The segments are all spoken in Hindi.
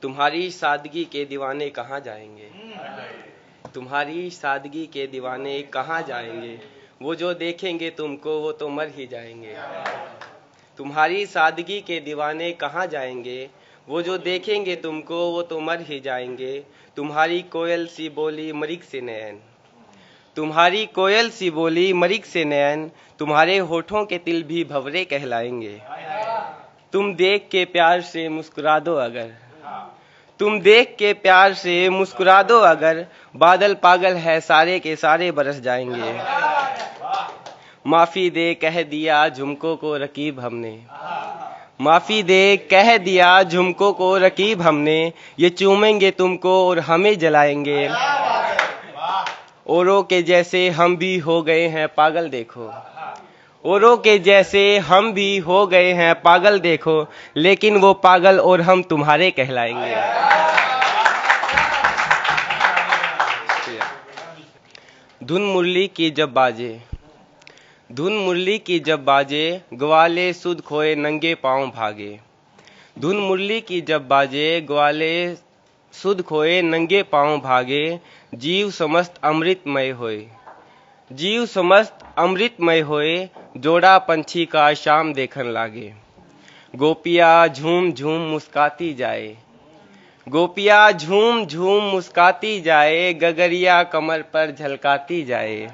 तुम्हारी सादगी के दीवाने कहाँ जाएंगे, तुम्हारी सादगी के दीवाने कहाँ जाएंगे, वो जो देखेंगे तुमको वो तो मर ही जाएंगे। तुम्हारी सादगी के दीवाने कहाँ जाएंगे, वो जो देखेंगे तुमको वो तो मर ही जाएंगे। तुम्हारी कोयल सी बोली मरीक से नयन, तुम्हारी कोयल सी बोली मरीक से नयन, तुम्हारे होठों के तिल भी भंवरे कहलाएंगे। तुम देख के प्यार से मुस्कुरा दो अगर, तुम देख के प्यार से मुस्कुरा दो अगर, बादल पागल है सारे के सारे बरस जाएंगे। माफी दे कह दिया झुमकों को रकीब हमने, माफी दे कह दिया झुमकों को रकीब हमने, ये चूमेंगे तुमको और हमें जलाएंगे। औरों के जैसे हम भी हो गए हैं पागल देखो, औरों के जैसे हम भी हो गए हैं पागल देखो, लेकिन वो पागल और हम तुम्हारे कहलाएंगे। धुन मुरली की जब बाजे, धुन मुरली की जब बाजे, ग्वाले सुध खोए नंगे पांव भागे। धुन मुरली की जब बाजे, ग्वाले सुध खोए नंगे पांव भागे। जीव समस्त अमृतमय होए, जीव समस्त अमृतमय होए, जोड़ा पंछी का शाम देखन लागे। गोपिया झूम झूम मुस्काती जाए, गोपिया झूम झूम मुस्काती जाए, गगरिया कमर पर झलकाती जाए।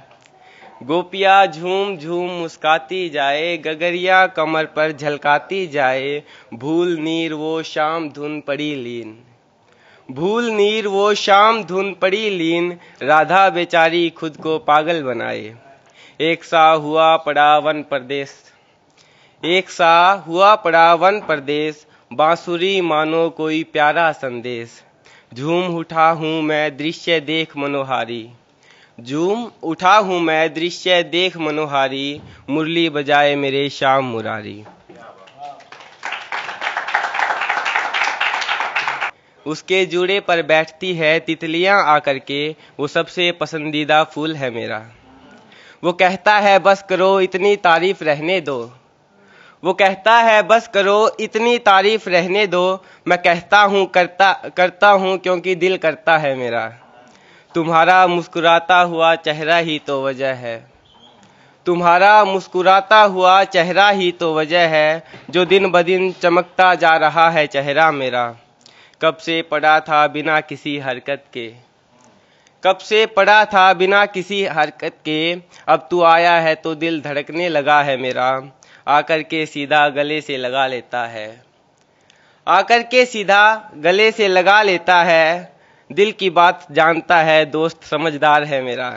गोपिया झूम झूम मुस्काती जाए, गगरिया कमर पर झलकाती जाए। भूल नीर वो शाम धुन पड़ी लीन, भूल नीर वो शाम धुन पड़ी लीन, राधा बेचारी खुद को पागल बनाए। एक सा हुआ पड़ा वन परदेश, एक सा हुआ पड़ा वन परदेश, बांसुरी मानो कोई प्यारा संदेश। झूम उठा हूँ मैं दृश्य देख मनोहारी, झूम उठा हूँ मैं दृश्य देख मनोहारी, मुरली बजाए मेरे श्याम मुरारी। उसके जूड़े पर बैठती है तितलियां आकर के, वो सबसे पसंदीदा फूल है मेरा। वो कहता है बस करो इतनी तारीफ रहने दो, वो कहता है बस करो इतनी तारीफ रहने दो। मैं कहता हूँ करता हूँ क्योंकि दिल करता है मेरा। तुम्हारा मुस्कुराता हुआ चेहरा ही तो वजह है, तुम्हारा मुस्कुराता हुआ चेहरा ही तो वजह है, जो दिन ब दिन चमकता जा रहा है चेहरा मेरा। कब से पड़ा था बिना किसी हरकत के, कब से पड़ा था बिना किसी हरकत के, अब तू आया है तो दिल धड़कने लगा है मेरा। आकर के सीधा गले से लगा लेता है, आकर के सीधा गले से लगा लेता है। दिल की बात जानता है दोस्त समझदार है मेरा।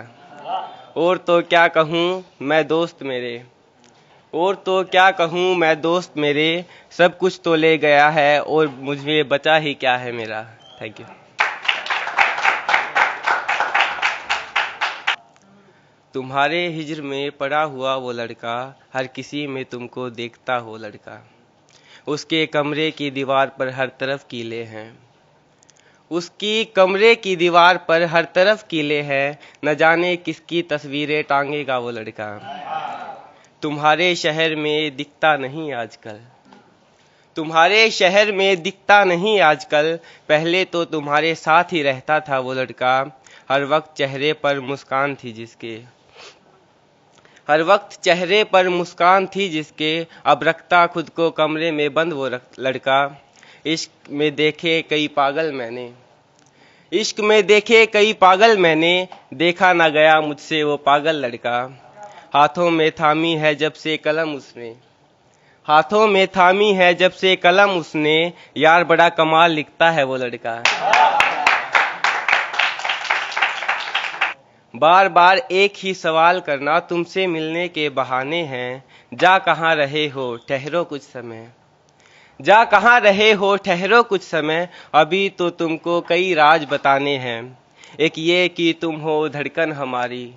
और तो क्या कहूँ मैं दोस्त मेरे, और तो क्या कहूँ मैं दोस्त मेरे, सब कुछ तो ले गया है और मुझे बचा ही क्या है मेरा। Thank you. तुम्हारे हिज्र में पड़ा हुआ वो लड़का, हर किसी में तुमको देखता हो लड़का। उसके कमरे की दीवार पर हर तरफ कीले हैं, उसकी कमरे की दीवार पर हर तरफ कीले हैं, न जाने किसकी तस्वीरें टांगेगा वो लड़का। तुम्हारे शहर में दिखता नहीं आजकल, तुम्हारे शहर में दिखता नहीं आजकल, पहले तो तुम्हारे साथ ही रहता था वो लड़का। हर वक्त चेहरे पर मुस्कान थी जिसके, हर वक्त चेहरे पर मुस्कान थी जिसके, अब रखता खुद को कमरे में बंद वो लड़का। इश्क में देखे कई पागल मैंने, इश्क में देखे कई पागल मैंने, देखा ना गया मुझसे वो पागल लड़का। हाथों में थामी है जब से कलम उसने, हाथों में थामी है जब से कलम उसने, यार बड़ा कमाल लिखता है वो लड़का। बार बार एक ही सवाल करना तुमसे मिलने के बहाने हैं, जा कहाँ रहे हो ठहरो कुछ समय, जा कहाँ रहे हो ठहरो कुछ समय, अभी तो तुमको कई राज बताने हैं। एक ये कि तुम हो धड़कन हमारी,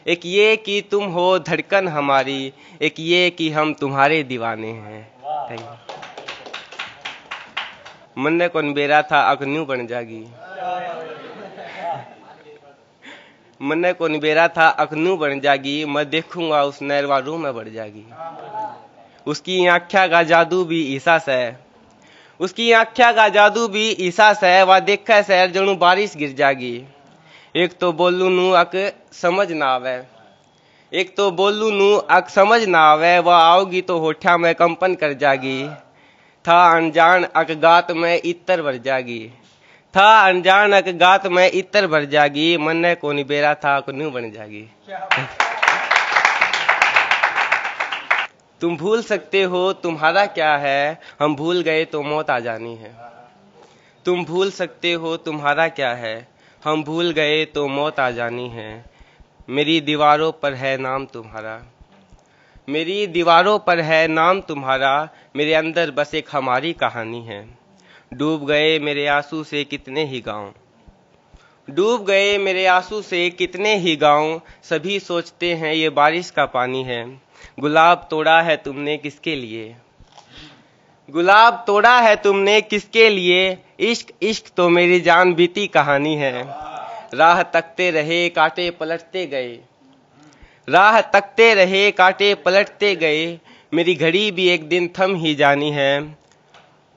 एक ये कि तुम हो धड़कन हमारी, एक ये कि हम तुम्हारे दीवाने हैं। Thank you. मन कौन बेरा था अकन्यू बन जागी, मन को निबेरा था अखनू बन जागी, मैं देखूंगा उस नैरवा रूह में बढ़ जागी। उसकी आँख्या का जादू भी ईसा है, उसकी आख्या का जादू भी ईसा से वा देखा शहर जणु बारिश गिर जागी। एक तो बोलू नू अक समझ ना आवे, एक तो बोलू नू अक समझ ना आवे, वह आओगी तो होठा में कंपन कर जागी। था अनजान अक गात में इतर भर जागी, था अनजान अक गात में इतर भर जागी, मन ने कोनी बेरा था कोनू बन जागी। तुम भूल सकते हो तुम्हारा क्या है, हम भूल गए तो मौत आ जानी है। तुम भूल सकते हो तुम्हारा क्या है, हम भूल गए तो मौत आ जानी है। मेरी दीवारों पर है नाम तुम्हारा, मेरी दीवारों पर है नाम तुम्हारा, मेरे अंदर बस एक हमारी कहानी है। डूब गए मेरे आंसू से कितने ही गांव, डूब गए मेरे आंसू से कितने ही गांव, सभी सोचते हैं ये बारिश का पानी है। गुलाब तोड़ा है तुमने किसके लिए, गुलाब तोड़ा है तुमने किसके लिए, इश्क इश्क तो मेरी जान बीती कहानी है। राह तकते रहे कांटे पलटते गए, राह तकते रहे कांटे पलटते गए, मेरी घड़ी भी एक दिन थम ही जानी है।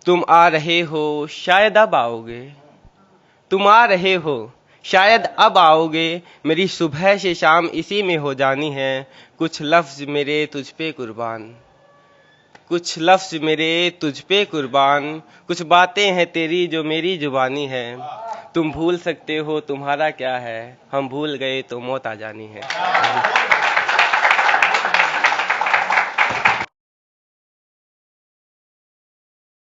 तुम आ रहे हो शायद अब आओगे, तुम आ रहे हो शायद अब आओगे, मेरी सुबह से शाम इसी में हो जानी है। कुछ लफ्ज मेरे तुझ पे कुर्बान, कुछ लफ्ज मेरे तुझ पे कुर्बान, कुछ बातें हैं तेरी जो मेरी जुबानी है। तुम भूल सकते हो तुम्हारा क्या है, हम भूल गए तो मौत आ जानी है।